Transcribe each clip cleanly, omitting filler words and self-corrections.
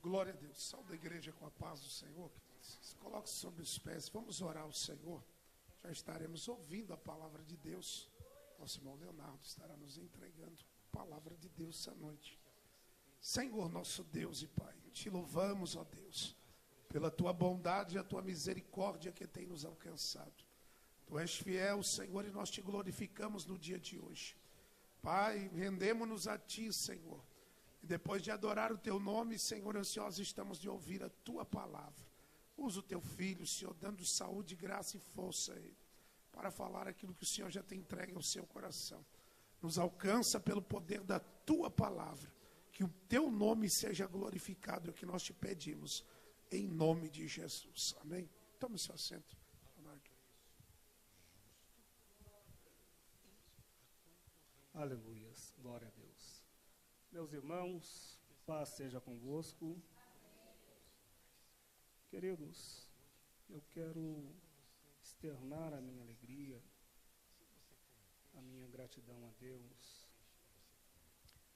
Glória a Deus. Salve a igreja com a paz do Senhor. Se coloque sobre os pés. Vamos orar ao Senhor. Já estaremos ouvindo a palavra de Deus. Nosso irmão Leonardo estará nos entregando a palavra de Deus essa noite. Senhor, nosso Deus e Pai, te louvamos, ó Deus, pela tua bondade e a tua misericórdia que tem nos alcançado. Tu és fiel, Senhor, e nós te glorificamos no dia de hoje. Pai, rendemos-nos a ti, Senhor. E depois de adorar o teu nome, Senhor, ansiosos estamos de ouvir a tua palavra. Usa o teu filho, Senhor, dando saúde, graça e força a ele, para falar aquilo que o Senhor já tem entregue ao seu coração. Nos alcança pelo poder da tua palavra. Que o teu nome seja glorificado, é o que nós te pedimos, em nome de Jesus. Amém? Tome seu assento. Aleluias, glória a Deus. Meus irmãos, paz seja convosco. Queridos, eu quero externar a minha alegria, a minha gratidão a Deus,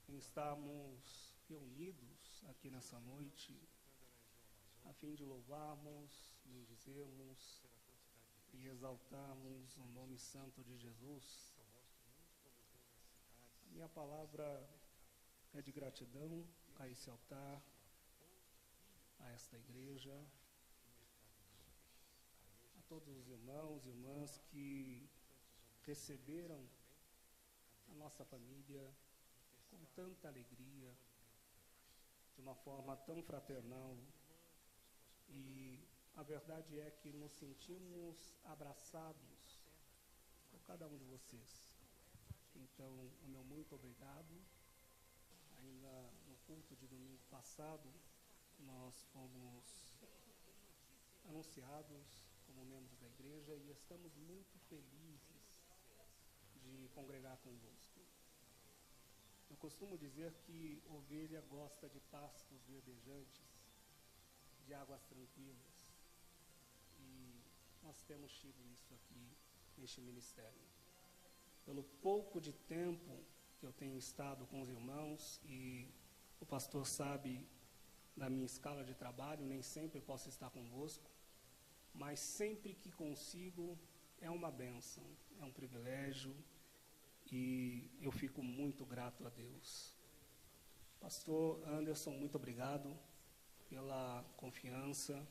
em estarmos reunidos aqui nessa noite, a fim de louvarmos, bendizermos e exaltarmos o nome santo de Jesus. A minha palavra é de gratidão a esse altar, a esta igreja, a todos os irmãos e irmãs que receberam a nossa família com tanta alegria, de uma forma tão fraternal. E a verdade é que nos sentimos abraçados por cada um de vocês. Então, o meu muito obrigado. Ainda no culto de domingo passado, nós fomos anunciados como membros da igreja e estamos muito felizes de congregar convosco. Eu costumo dizer que ovelha gosta de pastos verdejantes, de águas tranquilas, e nós temos tido isso aqui neste ministério. Pelo pouco de tempo que eu tenho estado com os irmãos, e o pastor sabe da minha escala de trabalho, nem sempre posso estar convosco, mas sempre que consigo é uma bênção, é um privilégio, e eu fico muito grato a Deus. Pastor Anderson, muito obrigado pela confiança,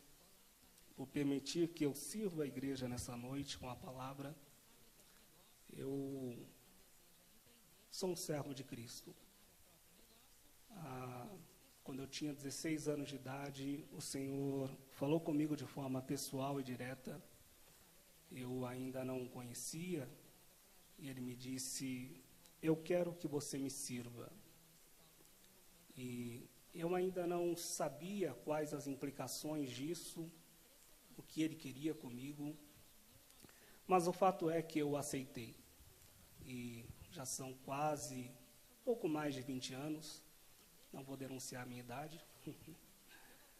por permitir que eu sirva a igreja nessa noite com a palavra. Eu sou um servo de Cristo. Quando eu tinha 16 anos de idade, o Senhor falou comigo de forma pessoal e direta. Eu ainda não o conhecia, e Ele me disse: eu quero que você me sirva. E eu ainda não sabia quais as implicações disso, o que Ele queria comigo, mas o fato é que eu aceitei. E já são quase, pouco mais de 20 anos, não vou denunciar a minha idade,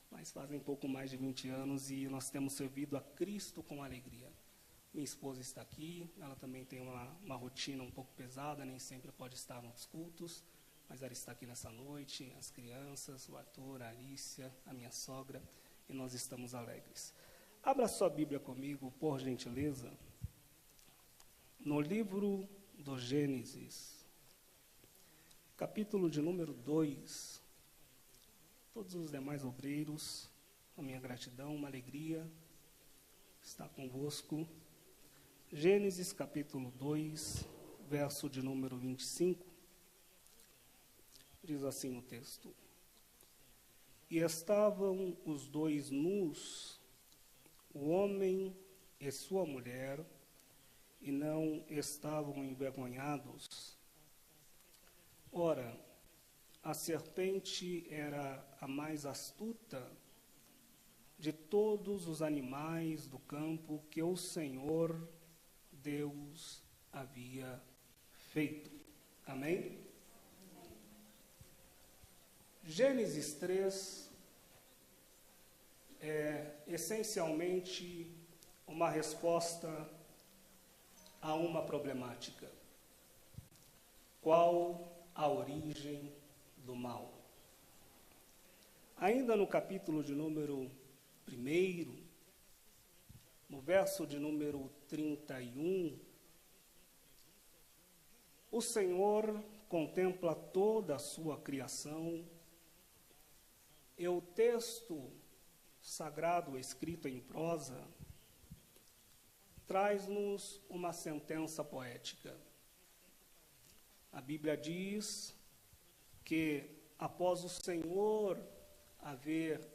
mas fazem pouco mais de 20 anos e nós temos servido a Cristo com alegria. Minha esposa está aqui, ela também tem uma rotina um pouco pesada, nem sempre pode estar nos cultos, mas ela está aqui nessa noite, as crianças, o Arthur, a Alicia, a minha sogra, e nós estamos alegres. Abra sua Bíblia comigo, por gentileza, no livro do Gênesis, capítulo de número 2. Todos os demais obreiros, a minha gratidão, uma alegria estar convosco. Gênesis capítulo 2, verso de número 25, diz assim o texto: e estavam os dois nus, o homem e sua mulher, e não estavam envergonhados. Ora, a serpente era a mais astuta de todos os animais do campo que o Senhor Deus havia feito. Amém? Gênesis 3 é essencialmente uma resposta a uma problemática. Qual a origem do mal? Ainda no capítulo de número 1, no verso de número 31, o Senhor contempla toda a sua criação, e o texto sagrado escrito em prosa traz-nos uma sentença poética. A Bíblia diz que, após o Senhor haver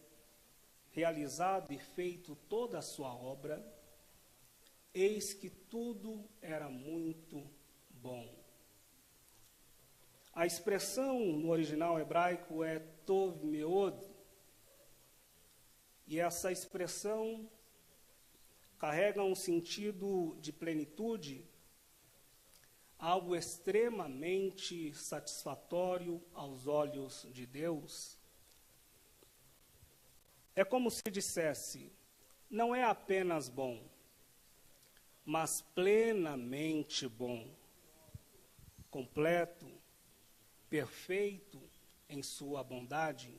realizado e feito toda a sua obra, eis que tudo era muito bom. A expressão no original hebraico é tov meod, e essa expressão carrega um sentido de plenitude, algo extremamente satisfatório aos olhos de Deus. É como se dissesse, não é apenas bom, mas plenamente bom, completo, perfeito em sua bondade.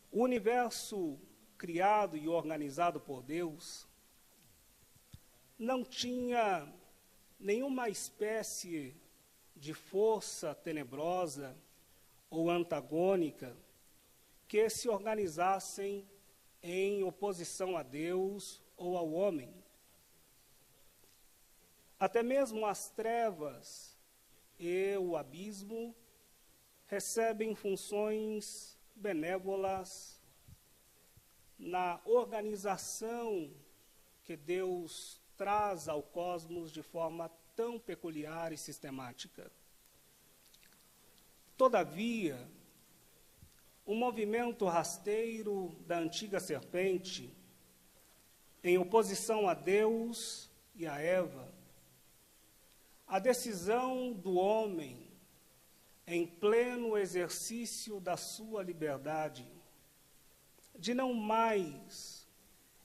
O universo criado e organizado por Deus não tinha nenhuma espécie de força tenebrosa ou antagônica que se organizassem em oposição a Deus ou ao homem. Até mesmo as trevas e o abismo recebem funções benévolas na organização que Deus traz ao cosmos de forma tão peculiar e sistemática. Todavia, o movimento rasteiro da antiga serpente, em oposição a Deus e a Eva, a decisão do homem, em pleno exercício da sua liberdade, de não mais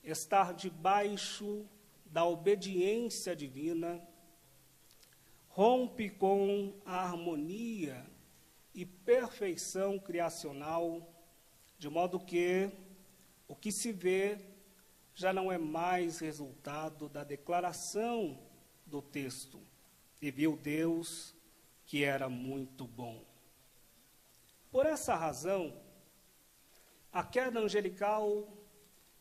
estar debaixo da obediência divina, rompe com a harmonia e perfeição criacional, de modo que o que se vê já não é mais resultado da declaração do texto. E viu Deus que era muito bom. Por essa razão, a queda angelical,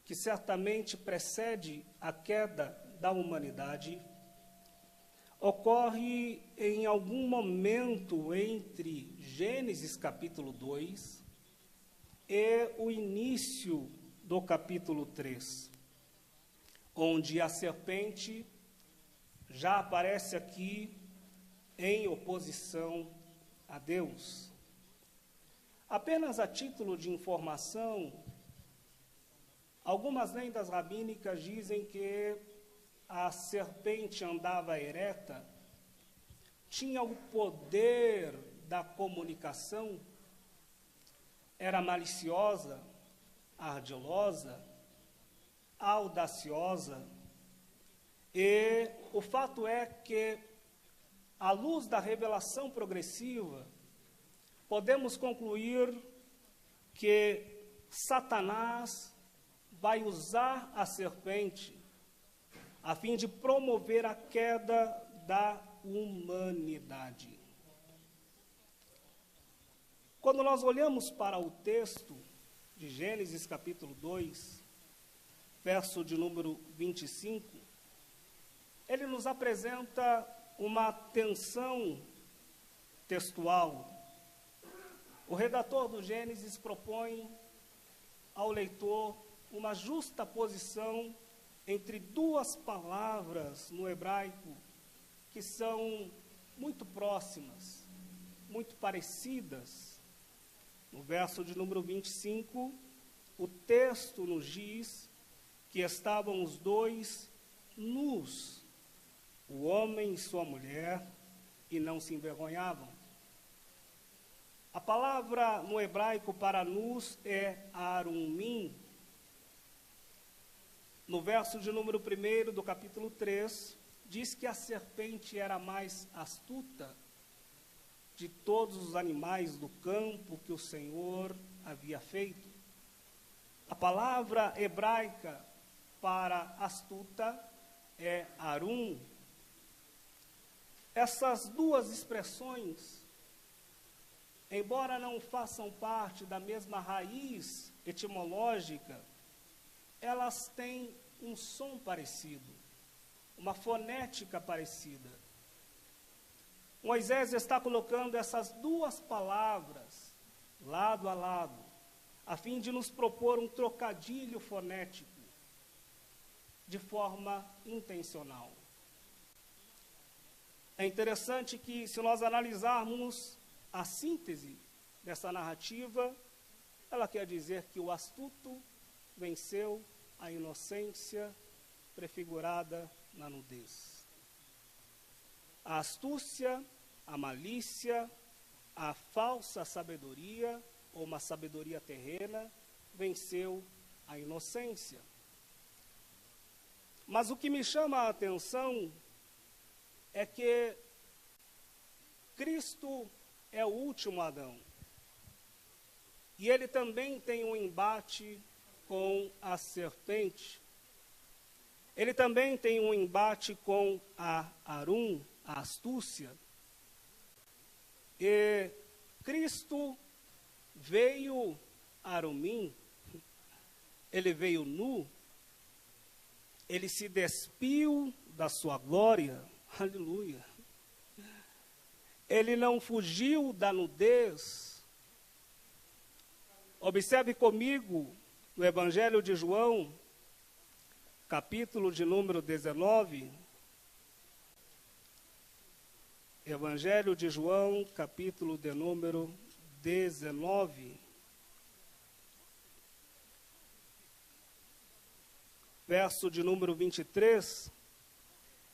que certamente precede a queda da humanidade, ocorre em algum momento entre Gênesis capítulo 2 e o início do capítulo 3, onde a serpente já aparece aqui em oposição a Deus. Apenas a título de informação, algumas lendas rabínicas dizem que a serpente andava ereta, tinha o poder da comunicação, era maliciosa, ardilosa, audaciosa, e o fato é que, à luz da revelação progressiva, podemos concluir que Satanás vai usar a serpente a fim de promover a queda da humanidade. Quando nós olhamos para o texto de Gênesis capítulo 2, verso de número 25, ele nos apresenta uma tensão textual. O redator do Gênesis propõe ao leitor uma justa posição entre duas palavras no hebraico que são muito próximas, muito parecidas. No verso de número 25, o texto nos diz que estavam os dois nus, o homem e sua mulher, e não se envergonhavam. A palavra no hebraico para nus é arumim. No verso de número 1 do capítulo 3, diz que a serpente era mais astuta, de todos os animais do campo que o Senhor havia feito. A palavra hebraica para astuta é arum. Essas duas expressões, embora não façam parte da mesma raiz etimológica, elas têm um som parecido, uma fonética parecida. Moisés está colocando essas duas palavras lado a lado, a fim de nos propor um trocadilho fonético, de forma intencional. É interessante que, se nós analisarmos a síntese dessa narrativa, ela quer dizer que o astuto venceu a inocência prefigurada na nudez. A astúcia, a malícia, a falsa sabedoria, ou uma sabedoria terrena, venceu a inocência. Mas o que me chama a atenção é que Cristo é o último Adão. E ele também tem um embate com a serpente. Ele também tem um embate com a arum, a astúcia. E Cristo veio arumim, ele veio nu, ele se despiu da sua glória, aleluia. Ele não fugiu da nudez. Observe comigo no Evangelho de João, capítulo de número 19. Evangelho de João, capítulo de número 19. Verso de número 23.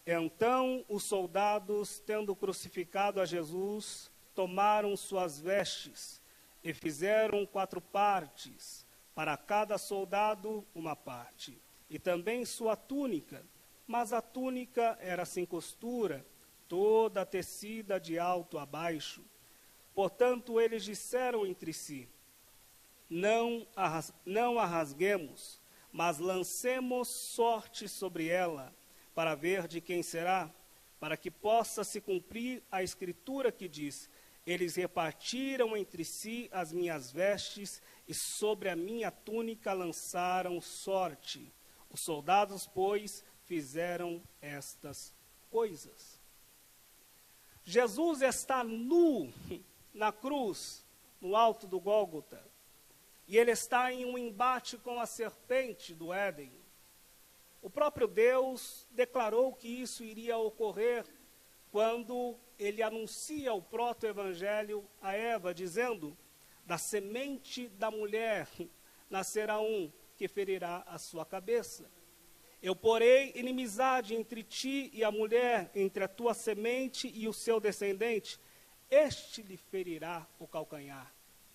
Então os soldados, tendo crucificado a Jesus, tomaram suas vestes e fizeram 4 partes, para cada soldado uma parte, e também sua túnica, mas a túnica era sem costura, toda tecida de alto a baixo. Portanto, eles disseram entre si: não a rasguemos, mas lancemos sorte sobre ela, para ver de quem será, para que possa se cumprir a escritura que diz: eles repartiram entre si as minhas vestes, e sobre a minha túnica lançaram sorte. Os soldados, pois, fizeram estas coisas. Jesus está nu na cruz, no alto do Gólgota, e ele está em um embate com a serpente do Éden. O próprio Deus declarou que isso iria ocorrer quando ele anuncia o proto-evangelho a Eva, dizendo: da semente da mulher nascerá um que ferirá a sua cabeça. Eu porei inimizade entre ti e a mulher, entre a tua semente e o seu descendente. Este lhe ferirá o calcanhar,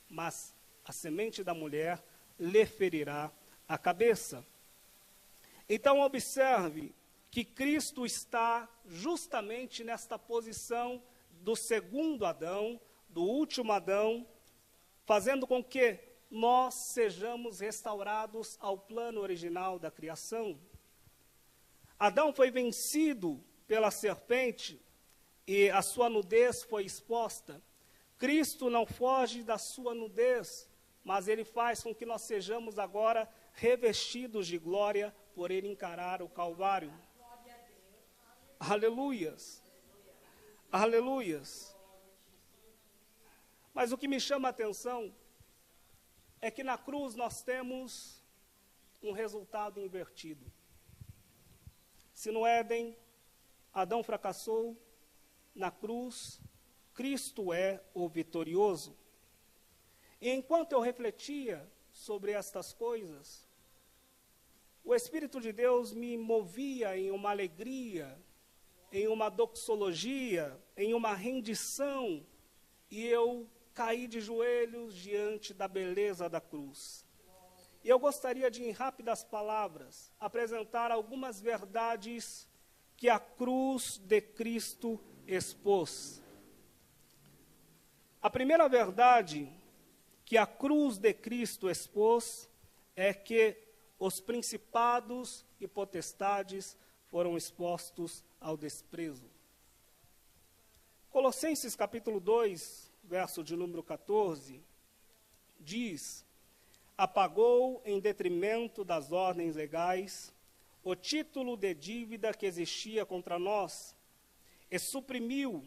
mas a semente da mulher lhe ferirá a cabeça. Então observe que Cristo está justamente nesta posição do segundo Adão, do último Adão, fazendo com que nós sejamos restaurados ao plano original da criação. Adão foi vencido pela serpente e a sua nudez foi exposta. Cristo não foge da sua nudez, mas ele faz com que nós sejamos agora revestidos de glória por ele encarar o Calvário. Aleluias. Aleluias. Mas o que me chama a atenção é que na cruz nós temos um resultado invertido. Se no Éden Adão fracassou, na cruz Cristo é o vitorioso. E enquanto eu refletia sobre estas coisas, o Espírito de Deus me movia em uma alegria, em uma doxologia, em uma rendição, e eu caí de joelhos diante da beleza da cruz. E eu gostaria de, em rápidas palavras, apresentar algumas verdades que a cruz de Cristo expôs. A primeira verdade que a cruz de Cristo expôs é que os principados e potestades foram expostos ao desprezo. Colossenses capítulo 2, verso de número 14, diz: apagou em detrimento das ordens legais o título de dívida que existia contra nós e suprimiu,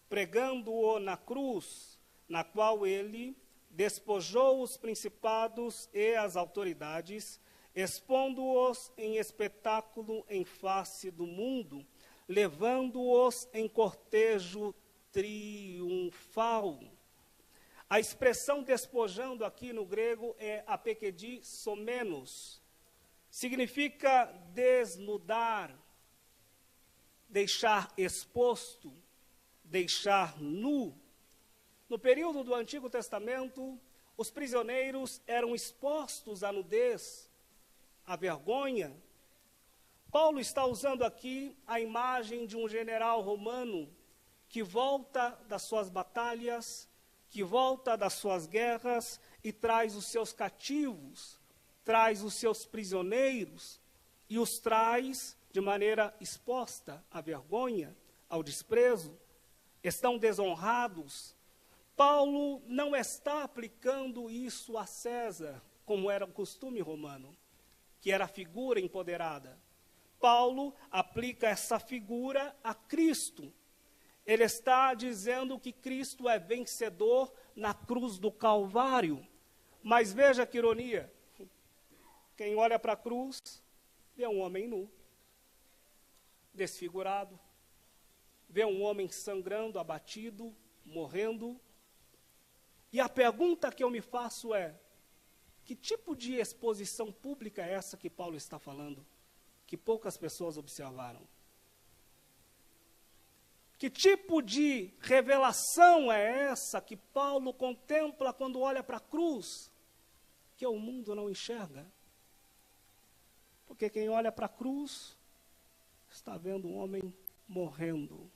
pregando-o na cruz, na qual ele despojou os principados e as autoridades, expondo-os em espetáculo em face do mundo, levando-os em cortejo triunfal. A expressão despojando aqui no grego é apekedisomenos. Significa desnudar, deixar exposto, deixar nu. No período do Antigo Testamento, os prisioneiros eram expostos à nudez, à vergonha. Paulo está usando aqui a imagem de um general romano que volta das suas batalhas, que volta das suas guerras e traz os seus cativos, traz os seus prisioneiros e os traz de maneira exposta à vergonha, ao desprezo. Estão desonrados. Paulo não está aplicando isso a César, como era o costume romano, que era a figura empoderada. Paulo aplica essa figura a Cristo. Ele está dizendo que Cristo é vencedor na cruz do Calvário. Mas veja que ironia. Quem olha para a cruz, vê um homem nu, desfigurado, vê um homem sangrando, abatido, morrendo. E a pergunta que eu me faço é: que tipo de exposição pública é essa que Paulo está falando, que poucas pessoas observaram? Que tipo de revelação é essa que Paulo contempla quando olha para a cruz, que o mundo não enxerga? Porque quem olha para a cruz está vendo um homem morrendo.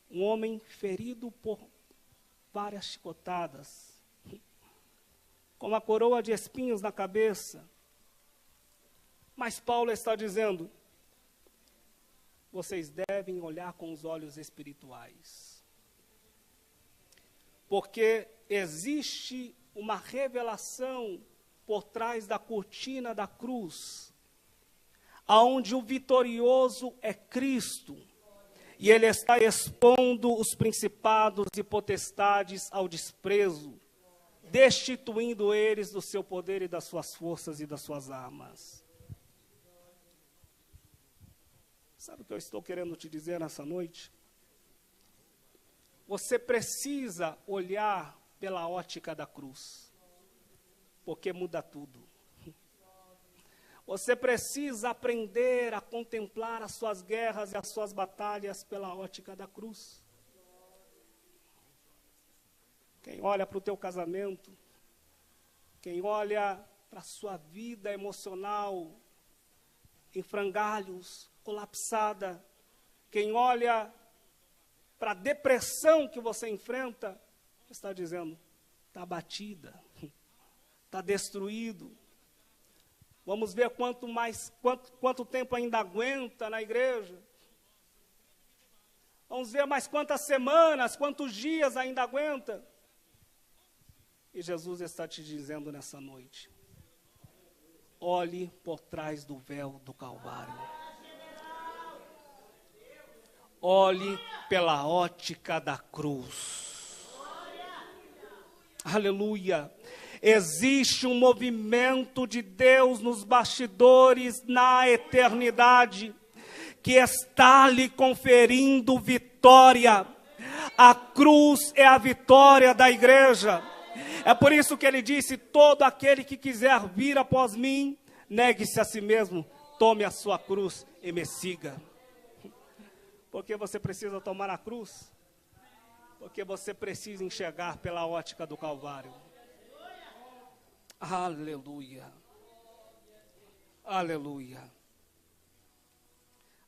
Um homem ferido por várias chicotadas, com uma coroa de espinhos na cabeça. Mas Paulo está dizendo: vocês devem olhar com os olhos espirituais. Porque existe uma revelação por trás da cortina da cruz, aonde o vitorioso é Cristo. E ele está expondo os principados e potestades ao desprezo, destituindo eles do seu poder e das suas forças e das suas armas. Sabe o que eu estou querendo te dizer nessa noite? Você precisa olhar pela ótica da cruz, porque muda tudo. Você precisa aprender a contemplar as suas guerras e as suas batalhas pela ótica da cruz. Quem olha para o teu casamento, quem olha para a sua vida emocional em frangalhos, colapsada, quem olha para a depressão que você enfrenta, está dizendo: está abatida, está destruído. Vamos ver quanto tempo ainda aguenta na igreja. Vamos ver mais quantas semanas, quantos dias ainda aguenta. E Jesus está te dizendo nessa noite: olhe por trás do véu do Calvário. Olhe pela ótica da cruz. Aleluia. Existe um movimento de Deus nos bastidores, na eternidade, que está lhe conferindo vitória. A cruz é a vitória da igreja. É por isso que ele disse: todo aquele que quiser vir após mim, negue-se a si mesmo, tome a sua cruz e me siga. Por que você precisa tomar a cruz? Porque você precisa enxergar pela ótica do Calvário. Aleluia. Aleluia.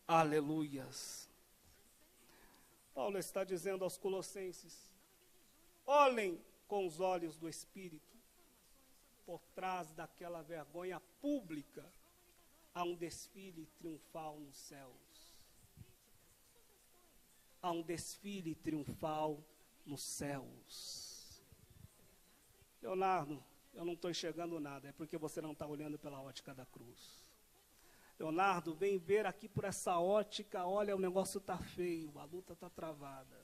Aleluias. Paulo está dizendo aos colossenses: olhem com os olhos do Espírito. Por trás daquela vergonha pública, há um desfile triunfal nos céus. Há um desfile triunfal nos céus. Leonardo, eu não estou enxergando nada, é porque você não está olhando pela ótica da cruz. Leonardo, vem ver aqui por essa ótica, olha, o negócio está feio, a luta está travada.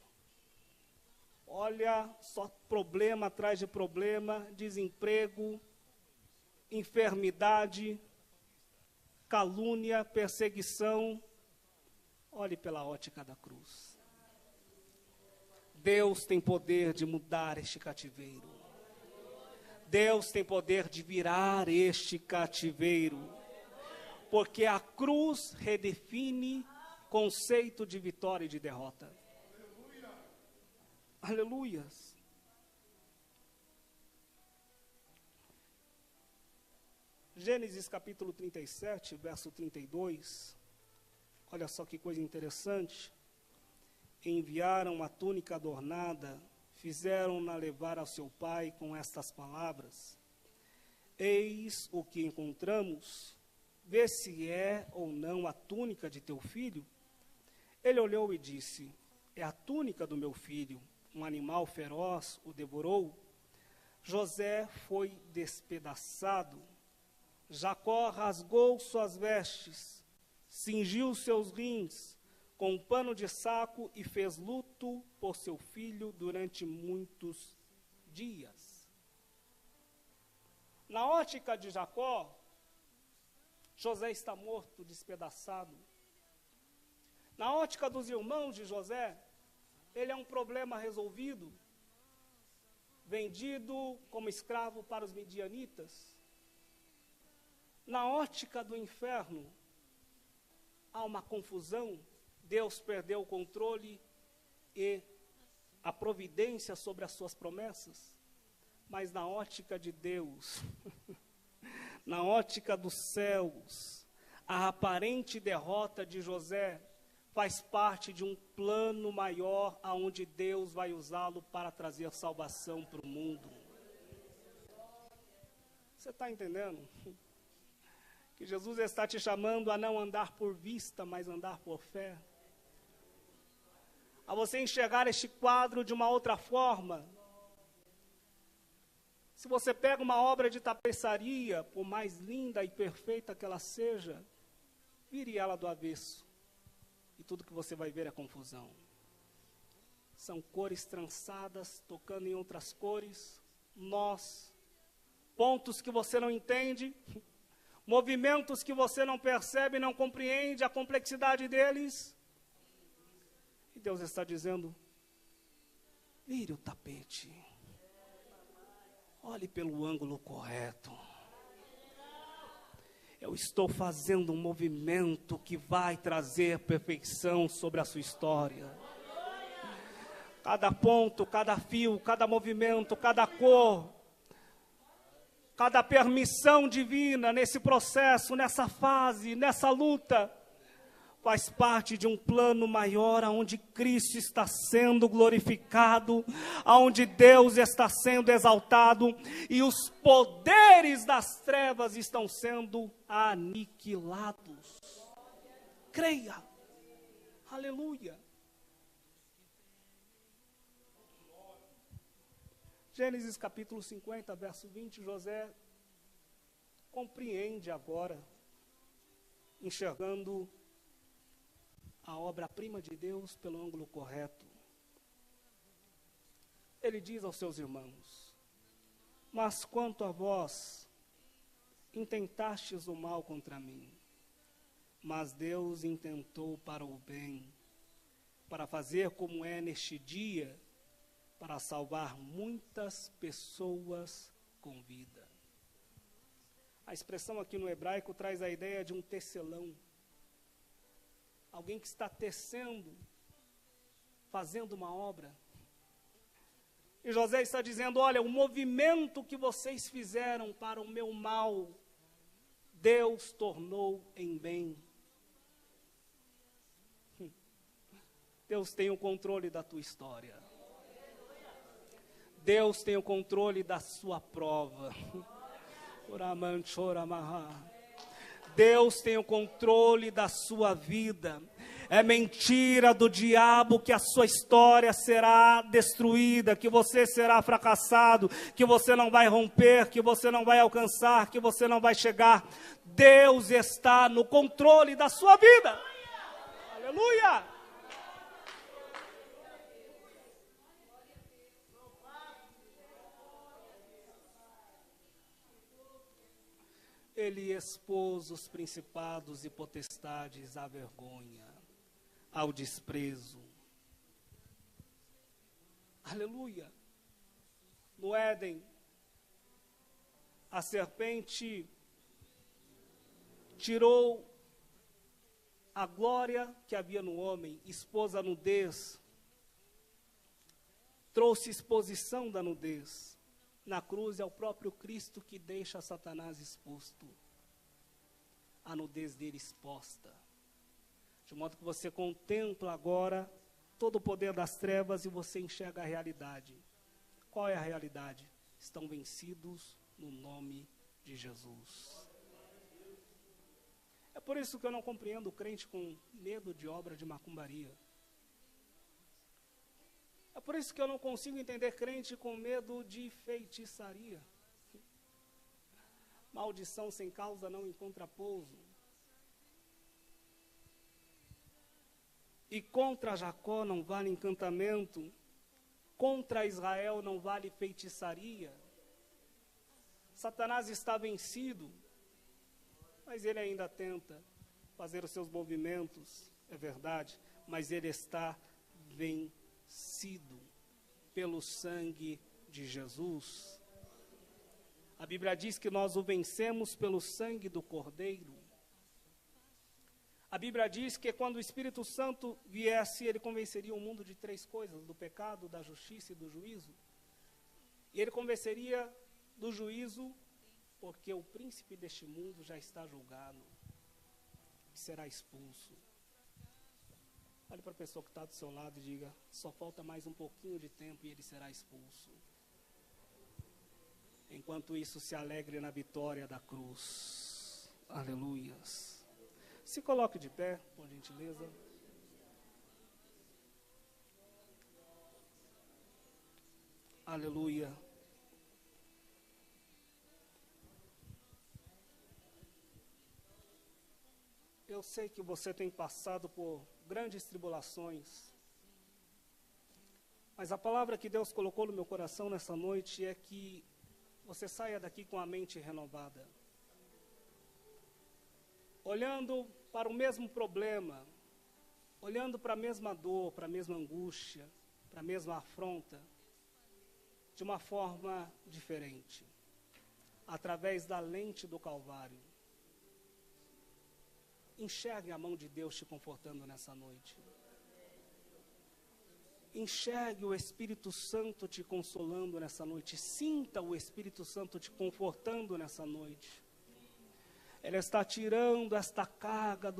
Olha, só problema atrás de problema, desemprego, enfermidade, calúnia, perseguição. Olhe pela ótica da cruz. Deus tem poder de mudar este cativeiro. Deus tem poder de virar este cativeiro. Porque a cruz redefine conceito de vitória e de derrota. Aleluias. Gênesis capítulo 37, verso 32. Olha só que coisa interessante. Enviaram uma túnica adornada, fizeram-na levar ao seu pai com estas palavras: eis o que encontramos, vê se é ou não a túnica de teu filho. Ele olhou e disse: é a túnica do meu filho. Um animal feroz o devorou. José foi despedaçado. Jacó rasgou suas vestes, cingiu seus rins com um pano de saco e fez luto por seu filho durante muitos dias. Na ótica de Jacó, José está morto, despedaçado. Na ótica dos irmãos de José, ele é um problema resolvido, vendido como escravo para os midianitas. Na ótica do inferno, há uma confusão, Deus perdeu o controle e a providência sobre as suas promessas. Mas na ótica de Deus, na ótica dos céus, a aparente derrota de José faz parte de um plano maior, aonde Deus vai usá-lo para trazer salvação para o mundo. Você está entendendo? Que Jesus está te chamando a não andar por vista, mas andar por fé. A você enxergar este quadro de uma outra forma. Se você pega uma obra de tapeçaria, por mais linda e perfeita que ela seja, vire ela do avesso. E tudo que você vai ver é confusão. São cores trançadas, tocando em outras cores, nós, pontos que você não entende, movimentos que você não percebe, não compreende a complexidade deles. E Deus está dizendo: vire o tapete, olhe pelo ângulo correto. Eu estou fazendo um movimento que vai trazer perfeição sobre a sua história. Cada ponto, cada fio, cada movimento, cada cor, cada permissão divina nesse processo, nessa fase, nessa luta, faz parte de um plano maior, onde Cristo está sendo glorificado, onde Deus está sendo exaltado, e os poderes das trevas estão sendo aniquilados. Creia. Aleluia. Gênesis capítulo 50, verso 20, José compreende agora, enxergando a obra-prima de Deus pelo ângulo correto. Ele diz aos seus irmãos: mas quanto a vós, intentastes o mal contra mim, mas Deus intentou para o bem, para fazer como é neste dia, para salvar muitas pessoas com vida. A expressão aqui no hebraico traz a ideia de um tecelão. Alguém que está tecendo, fazendo uma obra. E José está dizendo: olha, o movimento que vocês fizeram para o meu mal, Deus tornou em bem. Deus tem o controle da tua história. Deus tem o controle da sua prova. Deus tem o controle da sua vida. É mentira do diabo que a sua história será destruída, que você será fracassado, que você não vai romper, que você não vai alcançar, que você não vai chegar. Deus está no controle da sua vida. Aleluia! Ele expôs os principados e potestades à vergonha, ao desprezo. Aleluia! No Éden, a serpente tirou a glória que havia no homem, expôs a nudez, trouxe exposição da nudez. Na cruz é o próprio Cristo que deixa Satanás exposto, a nudez dele exposta. De modo que você contempla agora todo o poder das trevas e você enxerga a realidade. Qual é a realidade? Estão vencidos no nome de Jesus. É por isso que eu não compreendo o crente com medo de obra de macumbaria. É por isso que eu não consigo entender crente com medo de feitiçaria. Maldição sem causa não encontra pouso. E contra Jacó não vale encantamento, contra Israel não vale feitiçaria. Satanás está vencido, mas ele ainda tenta fazer os seus movimentos, é verdade, mas ele está vencido pelo sangue de Jesus. A Bíblia diz que nós o vencemos pelo sangue do Cordeiro. A Bíblia diz que quando o Espírito Santo viesse, ele convenceria o mundo de 3 coisas: do pecado, da justiça e do juízo. E ele convenceria do juízo porque o príncipe deste mundo já está julgado e será expulso. Olhe para a pessoa que está do seu lado e diga: só falta mais um pouquinho de tempo e ele será expulso. Enquanto isso, se alegre na vitória da cruz. Aleluias. Se coloque de pé, por gentileza. Aleluia. Eu sei que você tem passado por grandes tribulações, mas a palavra que Deus colocou no meu coração nessa noite é que você saia daqui com a mente renovada, olhando para o mesmo problema, olhando para a mesma dor, para a mesma angústia, para a mesma afronta, de uma forma diferente, através da lente do Calvário. Enxergue a mão de Deus te confortando nessa noite. Enxergue o Espírito Santo te consolando nessa noite. Sinta o Espírito Santo te confortando nessa noite. Ele está tirando esta carga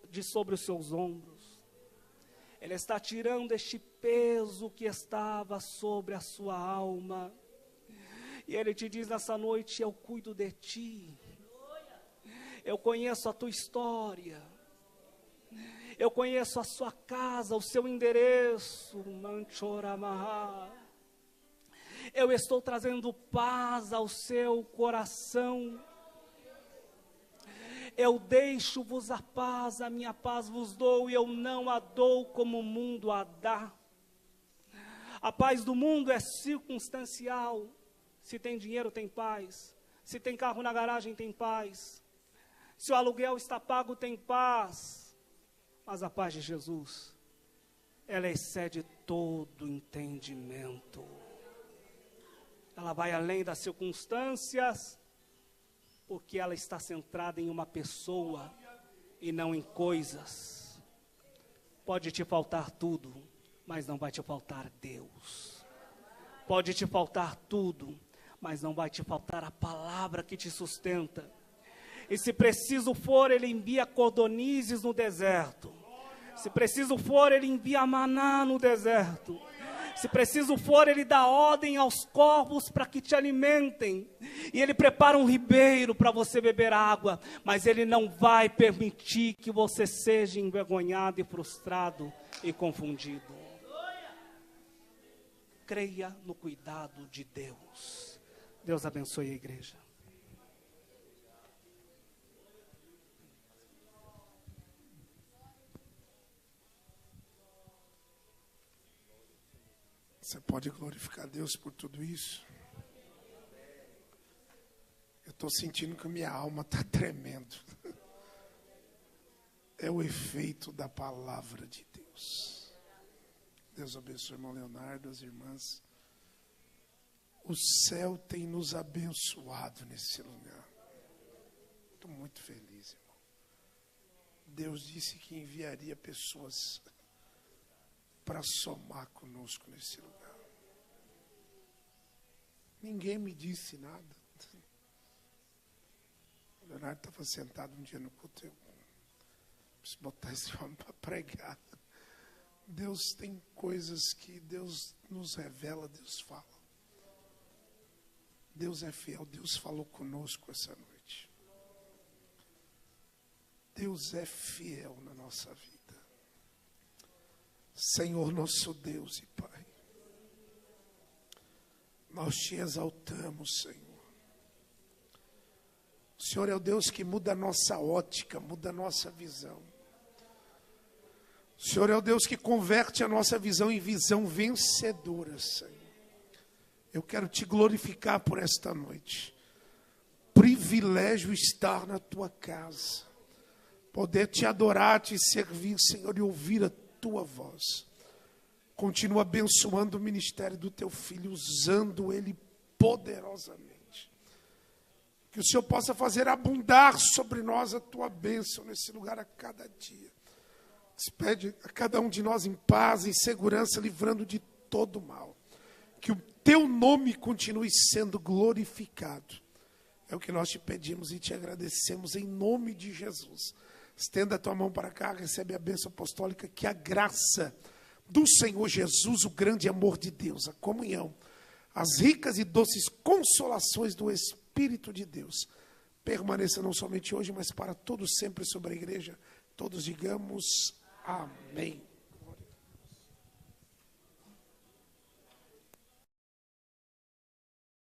de sobre os seus ombros. Ele está tirando este peso que estava sobre a sua alma. E Ele te diz nessa noite: eu cuido de ti. Eu conheço a tua história. Eu conheço a sua casa, o seu endereço. Eu estou trazendo paz ao seu coração. Eu deixo-vos a paz, a minha paz vos dou, e eu não a dou como o mundo a dá. A paz do mundo é circunstancial. Se tem dinheiro, tem paz. Se tem carro na garagem, tem paz. Se o aluguel está pago, tem paz. Mas a paz de Jesus, ela excede todo entendimento. Ela vai além das circunstâncias, porque ela está centrada em uma pessoa e não em coisas. Pode te faltar tudo, mas não vai te faltar Deus. Pode te faltar tudo, mas não vai te faltar a palavra que te sustenta. E se preciso for, Ele envia cordonizes no deserto. Se preciso for, Ele envia maná no deserto. Se preciso for, Ele dá ordem aos corvos para que te alimentem. E Ele prepara um ribeiro para você beber água. Mas Ele não vai permitir que você seja envergonhado e frustrado e confundido. Creia no cuidado de Deus. Deus abençoe a igreja. Você pode glorificar a Deus por tudo isso? Eu estou sentindo que minha alma está tremendo. É o efeito da palavra de Deus. Deus abençoe o irmão Leonardo, as irmãs. O céu tem nos abençoado nesse lugar. Estou muito feliz, irmão. Deus disse que enviaria pessoas para somar conosco nesse lugar. Ninguém me disse nada. O Leonardo estava sentado um dia no culto. Eu preciso botar esse homem para pregar. Deus tem coisas que Deus nos revela, Deus fala. Deus é fiel, Deus falou conosco essa noite. Deus é fiel na nossa vida. Senhor nosso Deus e Pai, nós te exaltamos, Senhor. O Senhor é o Deus que muda a nossa ótica, muda a nossa visão. O Senhor é o Deus que converte a nossa visão em visão vencedora, Senhor. Eu quero te glorificar por esta noite. Privilégio estar na tua casa, poder te adorar, te servir, Senhor, e ouvir a tua voz. Continua abençoando o ministério do teu filho, usando ele poderosamente. Que o Senhor possa fazer abundar sobre nós a tua bênção nesse lugar a cada dia. Despede a cada um de nós em paz, em segurança, livrando de todo mal. Que o teu nome continue sendo glorificado. É o que nós te pedimos e te agradecemos em nome de Jesus. Estenda a tua mão para cá, recebe a bênção apostólica, que a graça do Senhor Jesus, o grande amor de Deus, a comunhão, as ricas e doces consolações do Espírito de Deus, permaneça não somente hoje, mas para todos sempre sobre a igreja. Todos digamos amém.